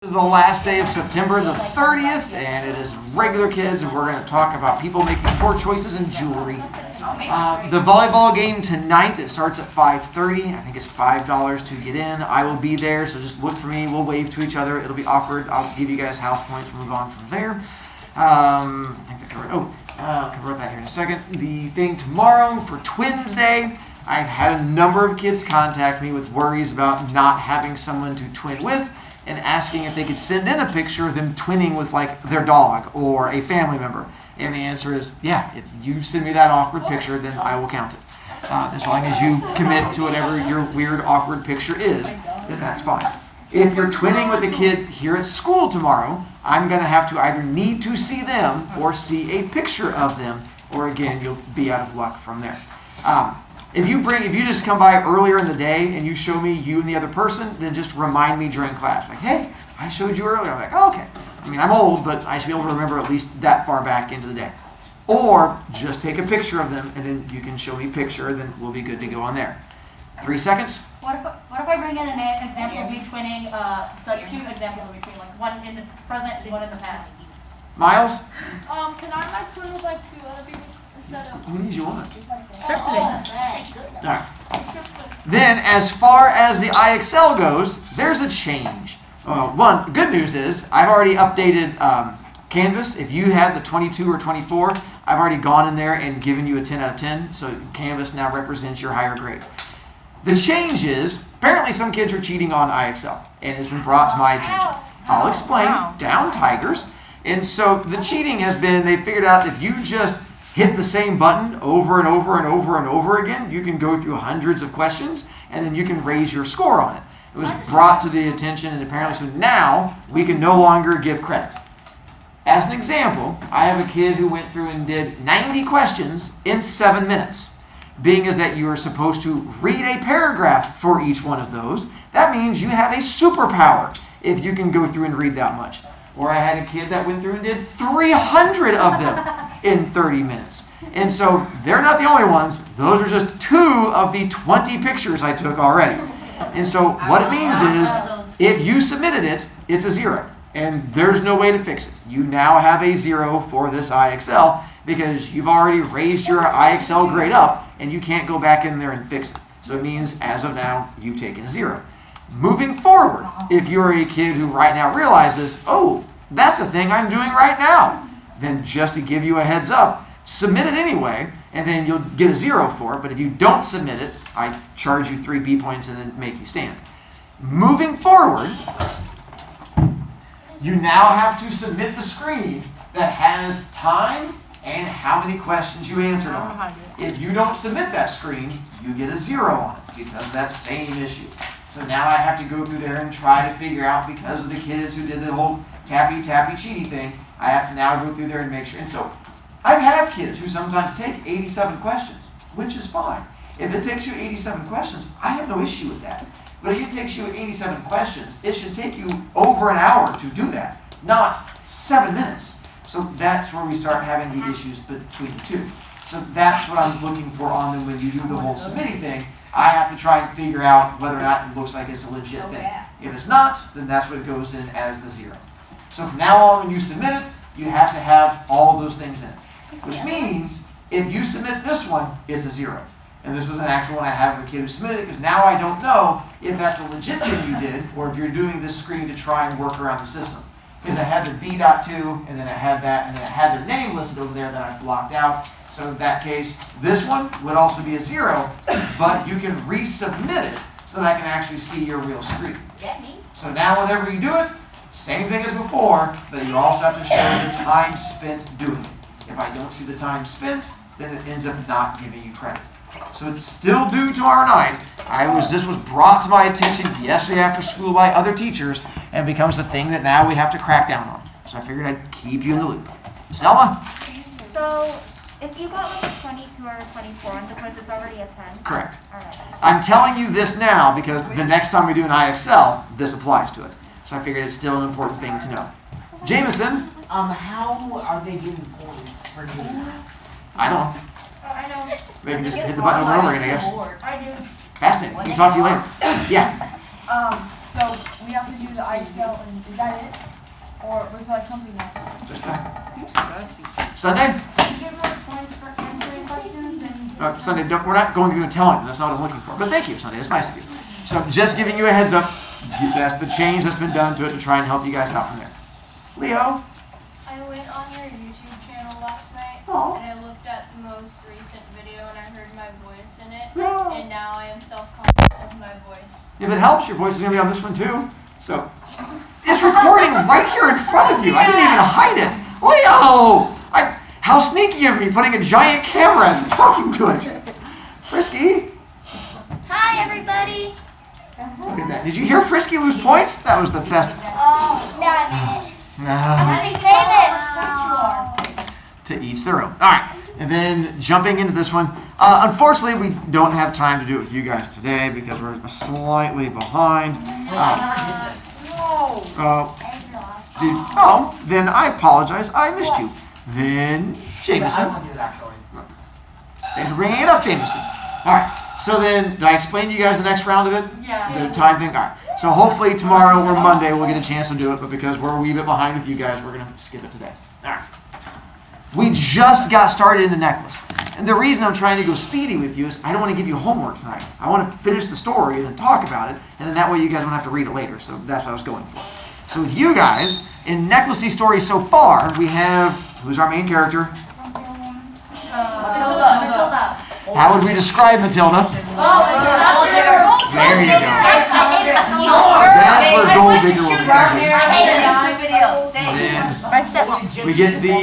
This is the last day of September the 30th, and it is regular kids, and we're going to talk about people making poor choices in jewelry. The volleyball game tonight, it starts at 5:30. I think it's $5 to get in. I will be there, so just look for me. We'll wave to each other. It'll be awkward. I'll give you guys house points. We'll move on from there. I think I covered, I'll cover that here in a second. The thing tomorrow for Twins Day, I've had a number of kids contact me with worries about not having someone to twin with, and asking if they could send in a picture of them twinning with like their dog or a family member. And the answer is, yeah, if you send me that awkward picture, then I will count it. As long as you commit to whatever your weird awkward picture is, then that's fine. If you're twinning with a kid here at school tomorrow, I'm going to have to either need to see them or see a picture of them, or again, you'll be out of luck from there. If you just come by earlier in the day and you show me you and the other person, then just remind me during class. Like, hey, I showed you earlier. I'm like, oh, okay. I mean, I'm old, but I should be able to remember at least that far back into the day. Or just take a picture of them and then you can show me a picture, then we'll be good to go on there. 3 seconds. What if I bring in an example of me twinning, like 2 examples of me twinning, like one in the present and one in the past? Miles? Can I like twin with like 2 other people instead of? Who needs you want? Triplets. All right. Then, as far as the IXL goes, there's a change. One, good news is I've already updated Canvas. If you had the 22 or 24, I've already gone in there and given you a 10 out of 10. So Canvas now represents your higher grade. The change is apparently some kids are cheating on IXL, and it's been brought to my attention. I'll explain. Down Tigers. And so the cheating has been, they figured out if you just hit the same button over and over and over and over again, you can go through hundreds of questions, and then you can raise your score on it. It was brought to the attention, and apparently so now we can no longer give credit. As an example, I have a kid who went through and did 90 questions in 7 minutes. Being as that you are supposed to read a paragraph for each one of those, that means you have a superpower if you can go through and read that much. Or I had a kid that went through and did 300 of them in 30 minutes. And so they're not the only ones. Those are just 2 of the 20 pictures I took already. And so what it means is if you submitted it, it's a 0. And there's no way to fix it. You now have a 0 for this IXL because you've already raised your IXL grade up and you can't go back in there and fix it. So it means as of now, you've taken a 0. Moving forward, if you're a kid who right now realizes, oh, that's the thing I'm doing right now, then just to give you a heads up, submit it anyway, and then you'll get a 0 for it. But if you don't submit it, I charge you 3 B points and then make you stand. Moving forward, you now have to submit the screen that has time and how many questions you answered on. If you don't submit that screen, you get a 0 on it because of that same issue. So now I have to go through there and try to figure out, because of the kids who did the whole tappy cheaty thing, I have to now go through there and make sure. And so I've had kids who sometimes take 87 questions, which is fine. If it takes you 87 questions, I have no issue with that. But if it takes you 87 questions, it should take you over an hour to do that, not 7 minutes. So that's where we start having the issues between the two. So that's what I'm looking for on them when you do the whole submitting thing. I have to try and figure out whether or not it looks like it's a legit thing. If it's not, then that's what goes in as the 0. So from now on, when you submit it, you have to have all those things in it. Which means, if you submit this one, it's a 0. And this was an actual one I have with a kid who submitted it, because now I don't know if that's a legit thing you did, or if you're doing this screen to try and work around the system. Because I had their B.2, and then I had that, and then I had their name listed over there that I blocked out. So in that case, this one would also be a 0, but you can resubmit it so that I can actually see your real screen. So now whenever you do it, same thing as before, but you also have to show the time spent doing it. If I don't see the time spent, then it ends up not giving you credit. So it's still due tomorrow night. This was brought to my attention yesterday after school by other teachers and becomes the thing that now we have to crack down on. So I figured I'd keep you in the loop. Selma? So if you got like a 22 or a 24 and because it's already a 10? Correct. All right. I'm telling you this now because the next time we do an IXL, this applies to it. So I figured it's still an important thing to know. Jameson? How are they getting points for doing that? I don't. I know. We can just hit the button over and over again, I guess. I do. Fascinating. We can talk to you later. Yeah. So we have to do the IXL, and is that it? Or was there like something else? Just that. You sassy. Sunday? You give her points for answering questions and. Sunday, we're not going through and telling you. That's not what I'm looking for. But thank you, Sunday. It's nice of you. So I'm just giving you a heads up. That's the change that's been done to it to try and help you guys out from there. Leo? I went on your YouTube channel last night Oh. and I looked at the most recent video and I heard my voice in it. Oh. And now I am self-conscious of my voice. If it helps, your voice is going to be on this one too. So it's recording right here in front of you. I didn't even hide it. Leo! How sneaky of me putting a giant camera and talking to it. Frisky? Hi, everybody. Look at that. Did you hear Frisky lose points? That was the best. Oh, no, I mean it. Ah. I'm famous. To each their own. All right. And then jumping into this one. Unfortunately, we don't have time to do it with you guys today because we're slightly behind. Then I apologize. I missed you. Then I Jameson. want to do it actually. Thanks for bringing it up, Jameson. All right. So then, did I explain to you guys the next round of it? Yeah. The time thing? All right. So hopefully tomorrow or Monday we'll get a chance to do it, but because we're a wee bit behind with you guys, we're going to skip it today. All right. We just got started in the necklace. And the reason I'm trying to go speedy with you is I don't want to give you homework tonight. I want to finish the story and then talk about it, and then that way you guys don't have to read it later. So that's what I was going for. So with you guys, in Necklacey stories so far, we have, who's our main character? Matilda. How would we describe Matilda? There you go. That's where Gold Digger will be coming. We get the,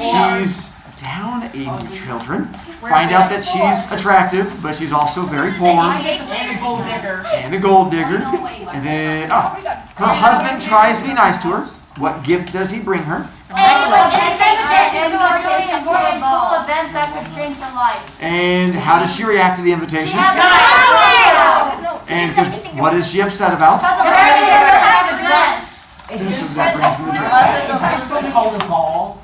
she's down 80 children. Find out that she's attractive, but she's also very poor. And a gold digger. And a gold digger. And then, her husband tries to be nice to her. What gift does he bring her? Event that could change her life. And how does she react to the invitation? And what is she upset about? It's So that brings in the dress. just called a ball.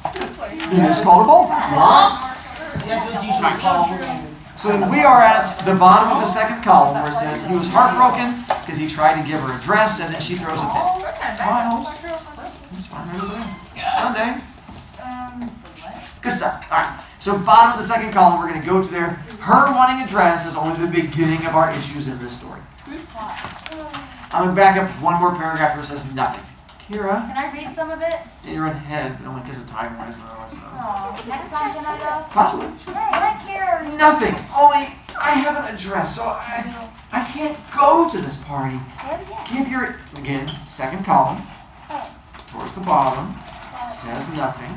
It is called a ball. That's what you should call. So we are at the bottom of the second column where it says he was heartbroken because he tried to give her a dress and then she throws a fit. Miles. It's fine right over there. Sunday. Good stuff. All right. So bottom of the second column, we're going to go to there. Her wanting a dress is only the beginning of our issues in this story. I'm going to back up one more paragraph where it says nothing. Kira, Can I read some of it? in your own head, only because of time-wise. Next time, can I go? Possibly. Let Kara. Nothing. Only I have an address, so I can't go to this party. Give your, again, second column, towards the bottom, says nothing.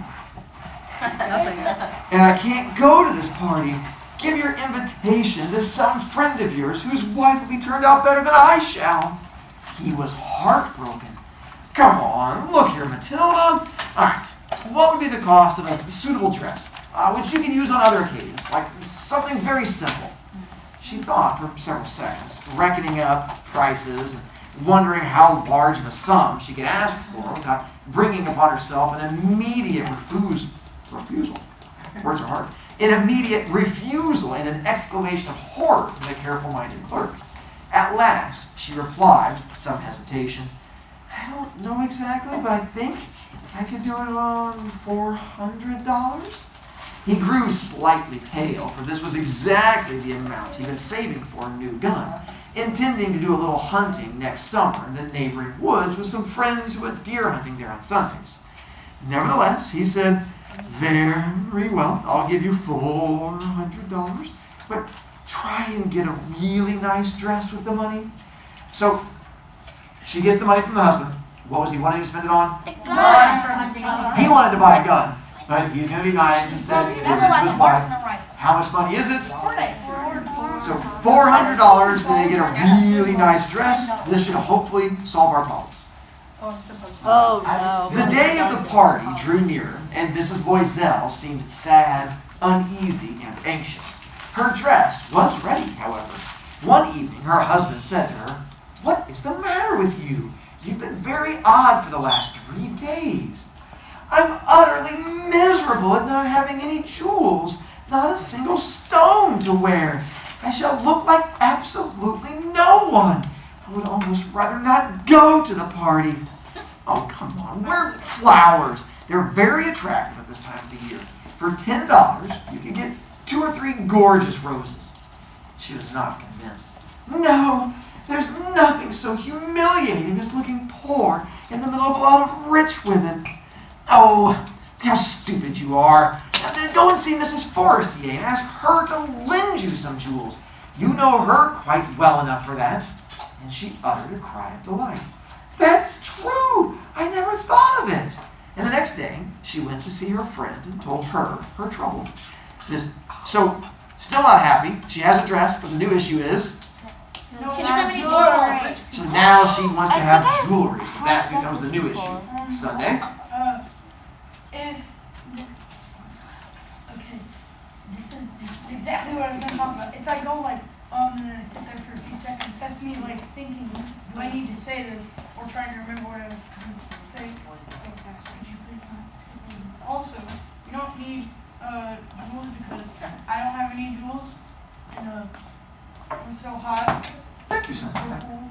And I can't go to this party. Give your invitation to some friend of yours whose wife will be turned out better than I shall. He was heartbroken. Come on, look here, Matilda. All right, what would be the cost of a suitable dress, which you can use on other occasions, like something very simple? She thought for several seconds, reckoning up prices and wondering how large of a sum she could ask for without bringing upon herself an immediate refusal. Words are hard. An immediate refusal and an exclamation of horror from the careful-minded clerk. At last, she replied, with some hesitation, I don't know exactly, but I think I could do it on $400. He grew slightly pale, for this was exactly the amount he'd been saving for a new gun, intending to do a little hunting next summer in the neighboring woods with some friends who went deer hunting there on Sundays. Nevertheless, he said, very well, I'll give you $400, but try and get a really nice dress with the money. So, she gets the money from the husband. What was he wanting to spend it on? The gun. He wanted to buy a gun, but he's going to be nice instead of gives it to his wife. How much money is it? So $400, then they get a really nice dress. This should hopefully solve our problems. Oh The day of the party drew nearer, and Mrs. Loisel seemed sad, uneasy, and anxious. Her dress was ready, however. One evening, her husband said to her, What is the matter with you? You've been very odd for the last 3 days. I'm utterly miserable at not having any jewels, not a single stone to wear. I shall look like absolutely no one. I would almost rather not go to the party. Oh, come on, we're flowers. They're very attractive at this time of the year. For $10, you can get 2 or 3 gorgeous roses. She was not convinced. No, there's nothing so humiliating as looking poor in the middle of a lot of rich women. Oh, how stupid you are. Now, then go and see Mrs. Forestier and ask her to lend you some jewels. You know her quite well enough for that. And she uttered a cry of delight. That's true! I never thought of it. And the next day, she went to see her friend and told her trouble. So, still not happy. She has a dress, but the new issue is... No, She doesn't have any jewelry. So now she wants to have jewelry. So that becomes the new issue. Sunday. Okay, this is exactly what I was gonna talk about. If I go like, and then I sit there for a few seconds, that's me like thinking, do I need to say this, or trying to remember what I was going to say. Could you please not skip me? Also, you don't need jewels because I don't have any jewels, and I'm so hot, Thank you, so Sunday. cool.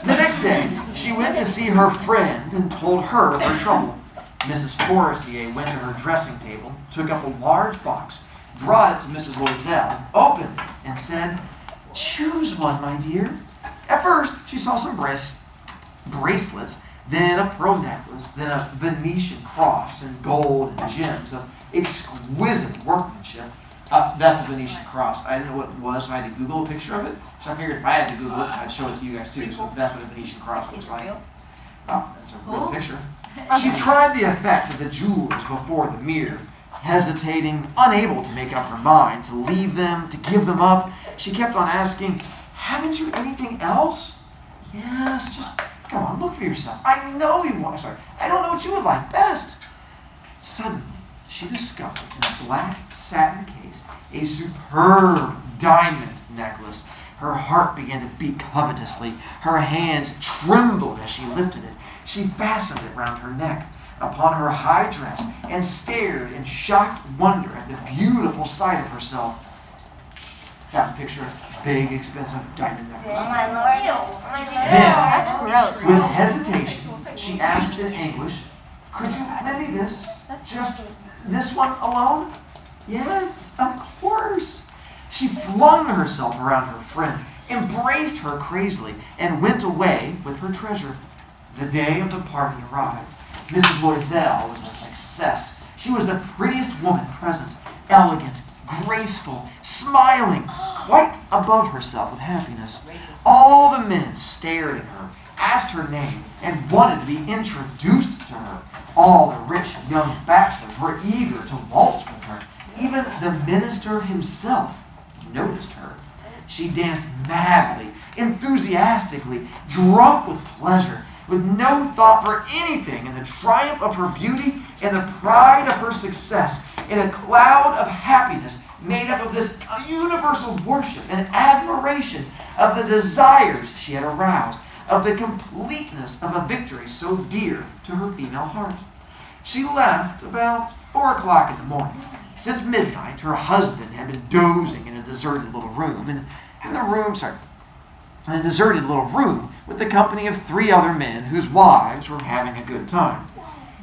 The next day, she went to see her friend and told her of her trouble. Mrs. Forestier went to her dressing table, took up a large box, brought it to Mrs. Loisel, opened it, and said, "Choose one, my dear." At first, she saw some bracelets, then a pearl necklace, then a Venetian cross in gold and gems of exquisite workmanship. That's the Venetian cross. I didn't know what it was, so I had to Google a picture of it. So I figured if I had to Google it, I'd show it to you guys too. So that's what a Venetian cross looks like. Oh, that's a real picture. She tried the effect of the jewels before the mirror, hesitating, unable to make up her mind to leave them, to give them up. She kept on asking, "Haven't you anything else?" "Yes, just come on, look for yourself. I know you want." Sorry, I don't know what you would like best. Suddenly, she discovered in a black satin case a superb diamond necklace. Her heart began to beat covetously. Her hands trembled as she lifted it. She fastened it round her neck, upon her high dress, and stared in shocked wonder at the beautiful sight of herself. Got a picture of a big, expensive diamond necklace. Then, with hesitation, she asked in anguish, "Could you lend me this? Just this one alone?" "Yes, of course." She flung herself around her friend, embraced her crazily, and went away with her treasure. The day of the party arrived. Mrs. Loisel was a success. She was the prettiest woman present, elegant, graceful, smiling, quite above herself with happiness. All the men stared at her, asked her name, and wanted to be introduced to her. All the rich young bachelors were eager to waltz with her. Even the minister himself noticed her. She danced madly, enthusiastically, drunk with pleasure, with no thought for anything in the triumph of her beauty and the pride of her success, in a cloud of happiness made up of this universal worship and admiration of the desires she had aroused, of the completeness of a victory so dear to her female heart. She left about 4 o'clock in the morning. Since midnight, her husband had been dozing in a deserted little room, in a deserted little room with the company of 3 other men whose wives were having a good time.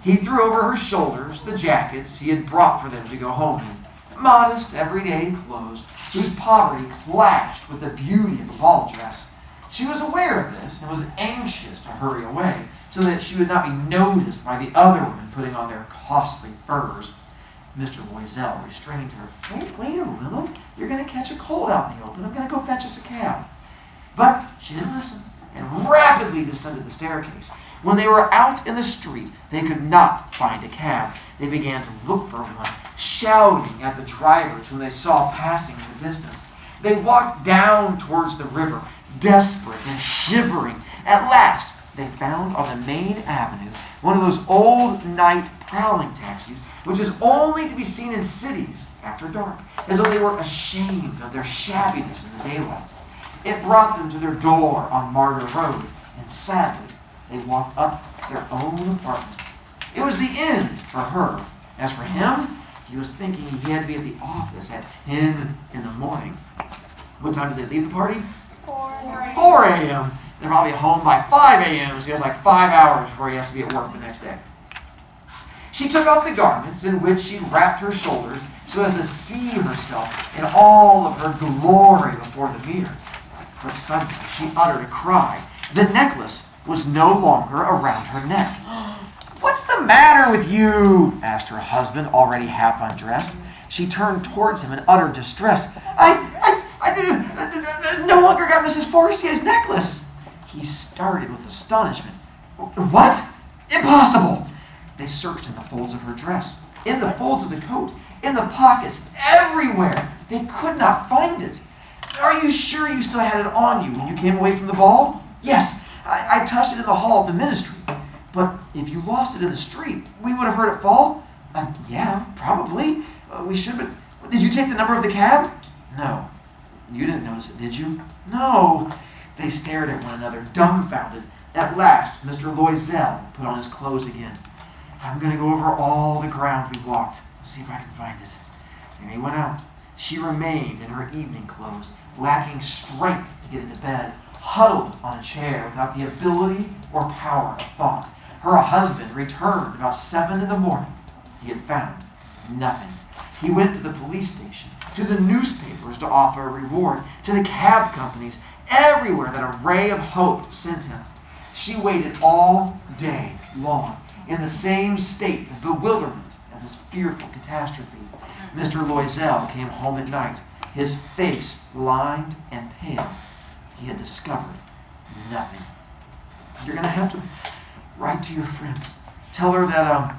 He threw over her shoulders the jackets he had brought for them to go home in, modest, everyday clothes whose poverty clashed with the beauty of a ball dress. She was aware of this and was anxious to hurry away so that she would not be noticed by the other women putting on their costly furs. Mr. Loisel restrained her. Wait a little. You're going to catch a cold out in the open. I'm going to go fetch us a cab." But she didn't listen and rapidly descended the staircase. When they were out in the street, they could not find a cab. They began to look for one, shouting at the drivers whom they saw passing in the distance. They walked down towards the river, desperate and shivering. At last, they found on the main avenue one of those old night prowling taxis which is only to be seen in cities after dark, as though they were ashamed of their shabbiness in the daylight. It brought them to their door on Martyr Road, and sadly, they walked up their own apartment. It was the end for her. As for him, he was thinking he had to be at the office at 10 in the morning. What time did they leave the party? 4 a.m. They're probably home by 5 a.m. So he has like 5 hours before he has to be at work the next day. She took off the garments in which she wrapped her shoulders so as to see herself in all of her glory before the mirror. But suddenly she uttered a cry. The necklace was no longer around her neck. "What's the matter with you?" asked her husband, already half undressed. She turned towards him in utter distress. I no longer got Mrs. Forestier's necklace." He started with astonishment. "What? Impossible!" They searched in the folds of her dress, in the folds of the coat, in the pockets, everywhere. They could not find it. "Are you sure you still had it on you when you came away from the ball?" "Yes, I touched it in the hall of the ministry." "But if you lost it in the street, we would have heard it fall?" "Yeah, probably. We should, but did you take the number of the cab?" "No." "You didn't notice it, did you?" "No." They stared at one another, dumbfounded. At last, Mr. Loisel put on his clothes again. "I'm going to go over all the ground we walked, see if I can find it." And he went out. She remained in her evening clothes, lacking strength to get into bed, huddled on a chair without the ability or power of thought. Her husband returned about 7 in the morning. He had found nothing. He went to the police station, to the newspapers to offer a reward, to the cab companies, everywhere that a ray of hope sent him. She waited all day long in the same state of bewilderment at this fearful catastrophe. Mr. Loisel came home at night, his face lined and pale. He had discovered nothing. "You're going to have to write to your friend. Tell her that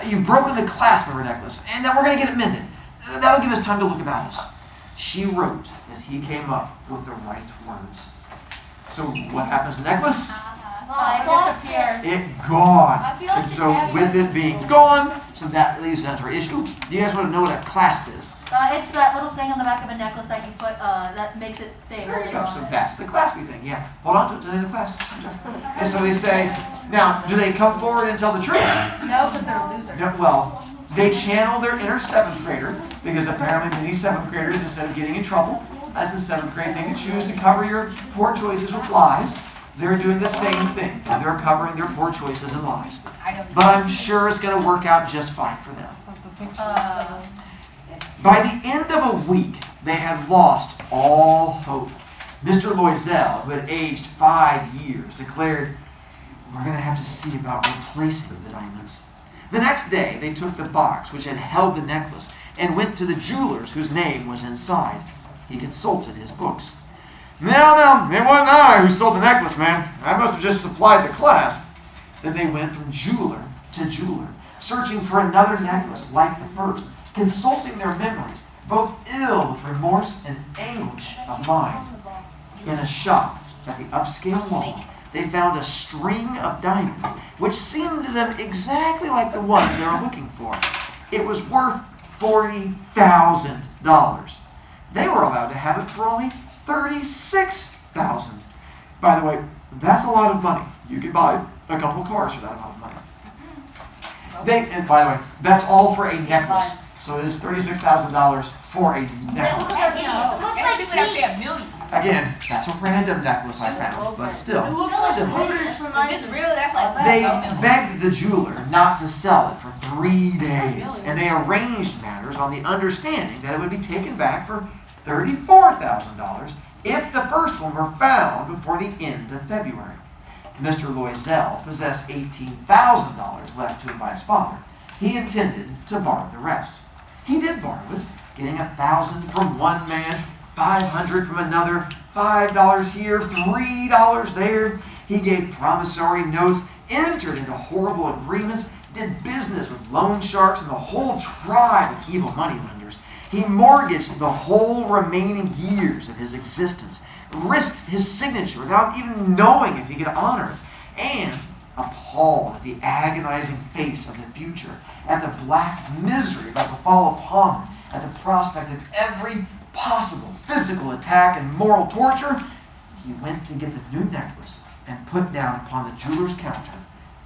you've broken the clasp of her necklace and that we're going to get it mended. That'll give us time to look about us." She wrote as he came up with the right words. So what happens to the necklace? It disappeared. It gone. I feel like And so it's with it being gone, so that leaves us to our issue. Do you guys want to know what a clasp is? It's that little thing on the back of a necklace that you put, that makes it stay There you holding go. on. So that's the claspy thing. Yeah. Hold on to it till the end of class. And so they say, now, do they come forward and tell the truth? No, because they're losers. No, well, they channel their inner 7th grader, because apparently many 7th graders, instead of getting in trouble, as the 7th grade thing, to choose to cover your poor choices with lies, they're doing the same thing. They're covering their poor choices and lies. But I'm sure it's going to work out just fine for them. By the end of a week, they had lost all hope. Mr. Loisel, who had aged 5 years, declared, "We're going to have to see about replacing the diamonds." The next day, they took the box which had held the necklace and went to the jeweler's whose name was inside. He consulted his books. No, it wasn't I who sold the necklace, man. I must have just supplied the clasp." Then they went from jeweler to jeweler, searching for another necklace like the first, consulting their memories, both ill with remorse and anguish of mind. In a shop at the upscale mall, they found a string of diamonds which seemed to them exactly like the ones they were looking for. It was worth $40,000. They were allowed to have it for only $36,000. By the way, that's a lot of money. You could buy a couple of cars for that amount of money. And by the way, that's all for a necklace. So it is $36,000 for a necklace. Again, that's a random necklace I found, but still similar. If it's real, that's like They begged the jeweler not to sell it for 3 days, and they arranged matters on the understanding that it would be taken back for $34,000 if the first one were found before the end of February. Mr. Loisel possessed $18,000 left to him by his father. He intended to borrow the rest. He did borrow it, getting $1,000 from one man, $500 from another, $5 here, $3 there. He gave promissory notes, entered into horrible agreements, did business with loan sharks and the whole tribe of evil moneylenders. He mortgaged the whole remaining years of his existence, risked his signature without even knowing if he could honor it, and, appalled at the agonizing face of the future, at the black misery about to fall upon him, at the prospect of every possible physical attack and moral torture, he went to get the new necklace and put down upon the jeweler's counter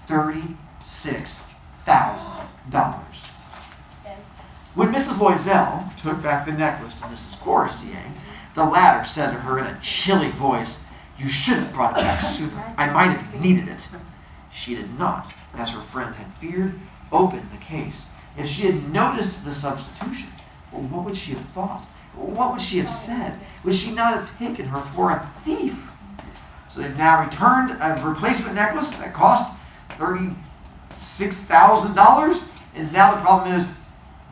$36,000. When Mrs. Loisel took back the necklace to Mrs. Forestier, The latter said to her in a chilly voice, "You should have brought it back sooner. I might have needed it." She did not, as her friend had feared, open the case. If she had noticed the substitution, well, what would she have thought? What would she have said? Would she not have taken her for a thief? So they've now returned a replacement necklace that cost $36,000, and now the problem is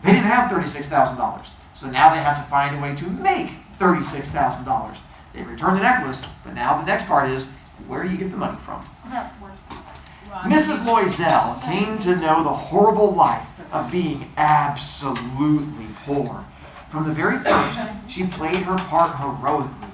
they didn't have $36,000. So now they have to find a way to make $36,000. They returned the necklace, but now the next part is, where do you get the money from? Mrs. Loisel came to know the horrible life of being absolutely poor. From the very first, she played her part heroically.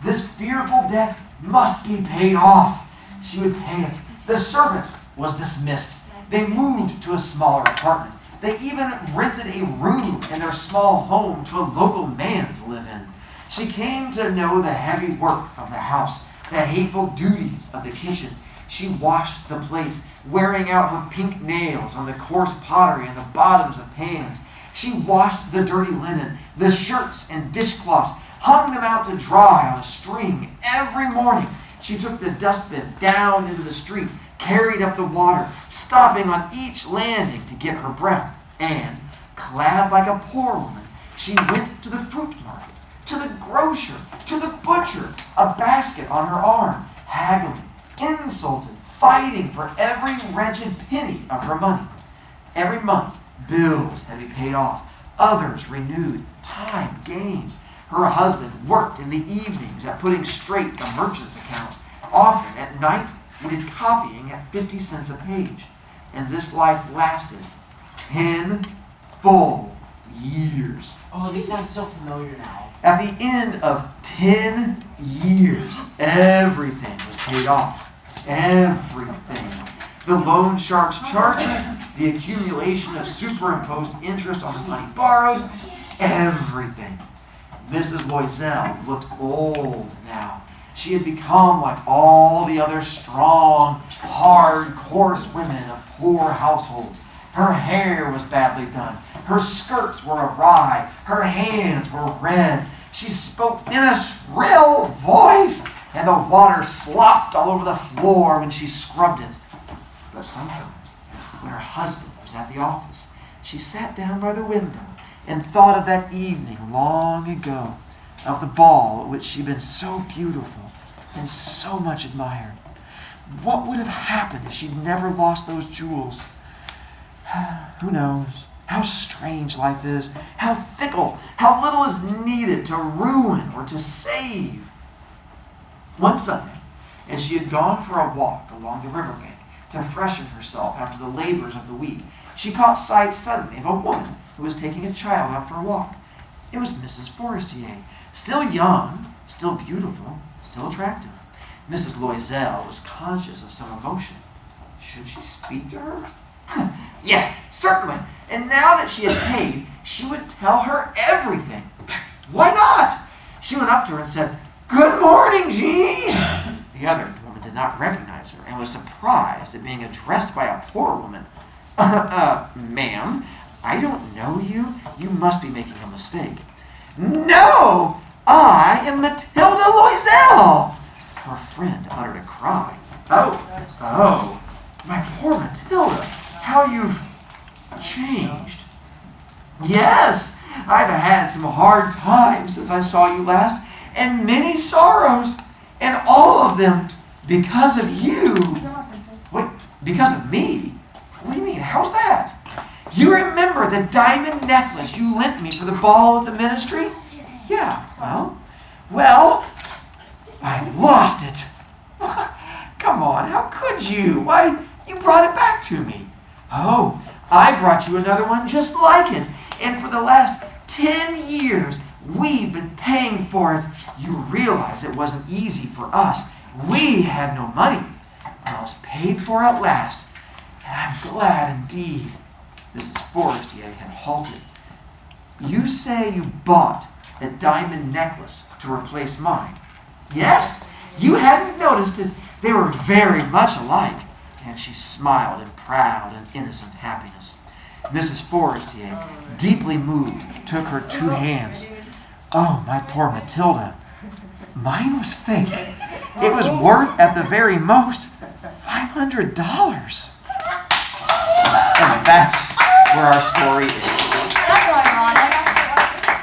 This fearful debt must be paid off. She would pay it. The servant was dismissed. They moved to a smaller apartment. They even rented a room in their small home to a local man to live in. She came to know the heavy work of the house, the hateful duties of the kitchen. She washed the plates, wearing out her pink nails on the coarse pottery and the bottoms of pans. She washed the dirty linen, the shirts and dishcloths, hung them out to dry on a string every morning. She took the dustbin down into the street, carried up the water, stopping on each landing to get her breath. And, clad like a poor woman, she went to the fruit market, to the grocer, to the butcher, a basket on her arm, haggling, insulted, fighting for every wretched penny of her money. Every month, bills had to be paid off, others renewed, time gained. Her husband worked in the evenings at putting straight the merchants' accounts. Often at night, he did copying at 50 cents a page. And this life lasted 10 full years. Oh, these sound so familiar now. At the end of 10 years, everything was paid off. Everything. The loan shark's charges, the accumulation of superimposed interest on the money borrowed, everything. Mrs. Loisel looked old now. She had become like all the other strong, hard, coarse women of poor households. Her hair was badly done. Her skirts were awry. Her hands were red. She spoke in a shrill voice, and the water slopped all over the floor when she scrubbed it. But sometimes, when her husband was at the office, she sat down by the window and thought of that evening long ago, of the ball at which she'd been so beautiful and so much admired. What would have happened if she'd never lost those jewels? Who knows? How strange life is, how fickle, how little is needed to ruin or to save. One Sunday, as she had gone for a walk along the riverbank to freshen herself after the labors of the week, she caught sight suddenly of a woman who was taking a child out for a walk. It was Mrs. Forestier, still young, still beautiful, still attractive. Mrs. Loisel was conscious of some emotion. Should she speak to her? Yeah, certainly. And now that she had paid, she would tell her everything. Why not? She went up to her and said, "Good morning, Jean." The other woman did not recognize her and was surprised at being addressed by a poor woman. Ma'am, I don't know you. You must be making a mistake." "No, I am Matilda Loisel." Her friend uttered a cry. Oh, my poor Matilda, how you've changed." "Yes, I've had some hard times since I saw you last, and many sorrows, and all of them because of you." "Wait, because of me? What do you mean? How's that?" "You remember the diamond necklace you lent me for the ball at the ministry?" "Yeah, well, I lost it." "Come on, how could you? Why, you brought it back to me." "Oh, I brought you another one just like it. And for the last 10 years, we've been paying for it. You realize it wasn't easy for us. We had no money. Well, it's paid for at last. And I'm glad indeed." Mrs. Forestier had halted. "You say you bought a diamond necklace to replace mine?" "Yes, you hadn't noticed it. They were very much alike." And she smiled in proud and innocent happiness. Mrs. Forestier, deeply moved, took her two hands. Oh, my poor Matilda. Mine was fake. It was worth, at the very most, $500. And that's where our story is. That's ironic.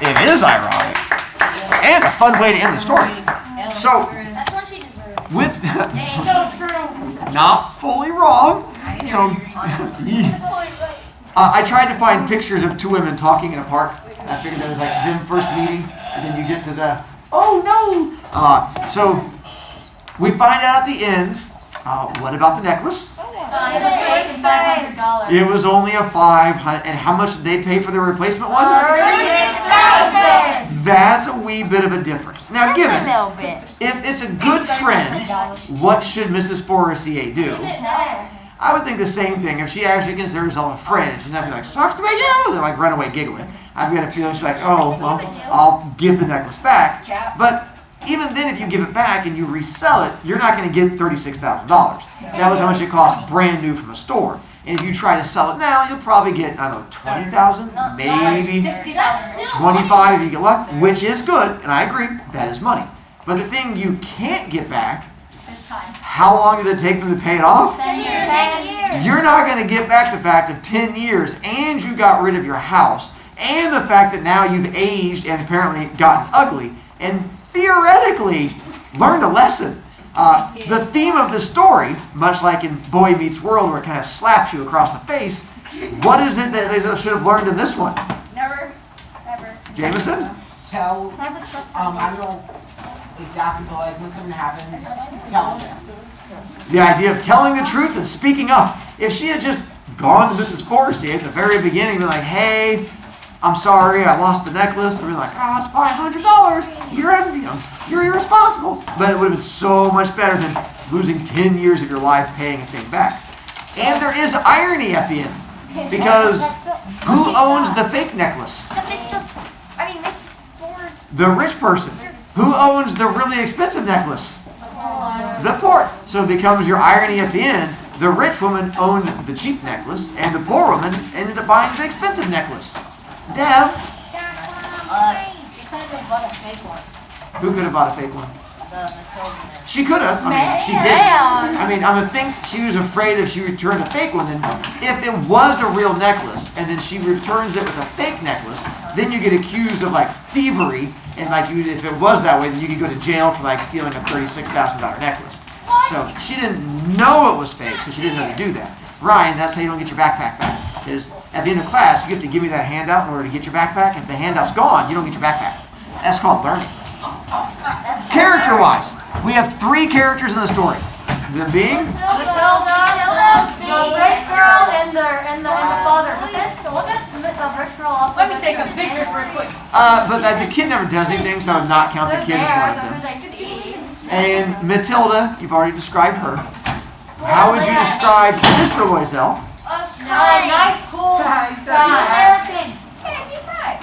It is ironic. And a fun way to end the story. So, That's what she deserves. with So true. not fully wrong. So, I tried to find pictures of two women talking in a park. I figured that was like them first meeting, and then you get to the, oh no! So, we find out at the end, what about the necklace? It's a fake and $500. It was only a $500, and how much did they pay for the replacement one? $36,000. That's a wee bit of a difference. Now, given, A little bit. if it's a good friend, what should Mrs. Forestier do? I would think the same thing. If she actually considers herself a friend, she's not gonna be like, sucks to be you! They're like run away giggling. I've got a feeling she's like, oh, well, I'll give the necklace back. But even then, if you give it back and you resell it, you're not gonna get $36,000. That was how much it cost brand new from a store. And if you try to sell it now, you'll probably get, I don't know, 20,000, maybe 25 if you get luck, which is good, and I agree, that is money. But the thing you can't get back, It's time. how long did it take them to pay it off? 10 years. 10 years. You're not going to get back the fact of 10 years and you got rid of your house and the fact that now you've aged and apparently gotten ugly and theoretically learned a lesson. The theme of the story, much like in Boy Meets World where it kind of slaps you across the face, what is it that they should have learned in this one? Never, ever. Jameson? Tell, Never trust I don't know exactly, but like when something happens, tell them. The idea of telling the truth and speaking up. If she had just gone to Mrs. Forestier at the very beginning and been like, hey, I'm sorry, I lost the necklace, and be like, oh, it's $500. You're irresponsible. But it would have been so much better than losing 10 years of your life paying a thing back. And there is irony at the end. Because who owns the fake necklace? Miss Ford. The rich person. Who owns the really expensive necklace? The poor. So it becomes your irony at the end. The rich woman owned the cheap necklace, and the poor woman ended up buying the expensive necklace. Dev, She could have bought a fake one. who could have bought a fake one? The Matilda. She could have. I mean, she didn't. I mean, I would think she was afraid if she returned a fake one, then if it was a real necklace, and then she returns it with a fake necklace, then you get accused of like thievery, and like if it was that way, then you could go to jail for like stealing a $36,000 necklace. So she didn't know it was fake, so she didn't know to do that. Ryan, that's how you don't get your backpack back. Is at the end of class, you have to give me that handout in order to get your backpack. If the handout's gone, you don't get your backpack. That's called learning. Character-wise, we have 3 characters in the story. Them being Matilda, the rich girl, and the father. But the rich girl also. Let me take a picture for a quick. but the kid never does anything, so I would not count the kid as one of them. And Matilda, you've already described her. How would you describe Mr. Loisel? Nice, cool, American.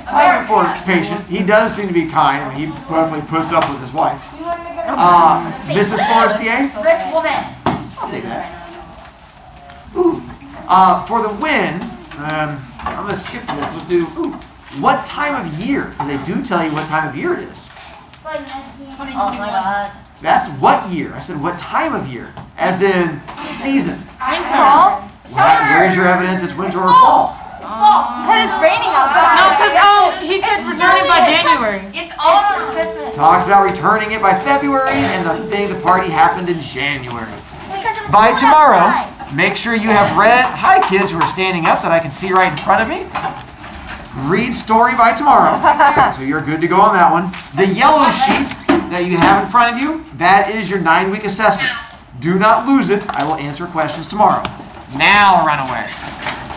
I'm for patient. He does seem to be kind. I mean, he probably puts up with his wife. Mrs. Forestier? rich woman. I'll take that. Ooh. For the win, I'm going to skip this. Let's do, what time of year? And they do tell you what time of year it is. Oh my god. That's what year? I said what time of year? As in season. Fall? Where's your evidence it's winter or fall? Because it's raining outside. No, because he said returning by January. It's autumn. Christmas. Talks about returning it by February, and the party happened in January. Because it was By cold tomorrow, outside. make sure you have read, hi kids who are standing up that I can see right in front of me. Read story by tomorrow. So you're good to go on that one. The yellow sheet that you have in front of you, that is your 9-week assessment. Do not lose it. I will answer questions tomorrow. Now run away.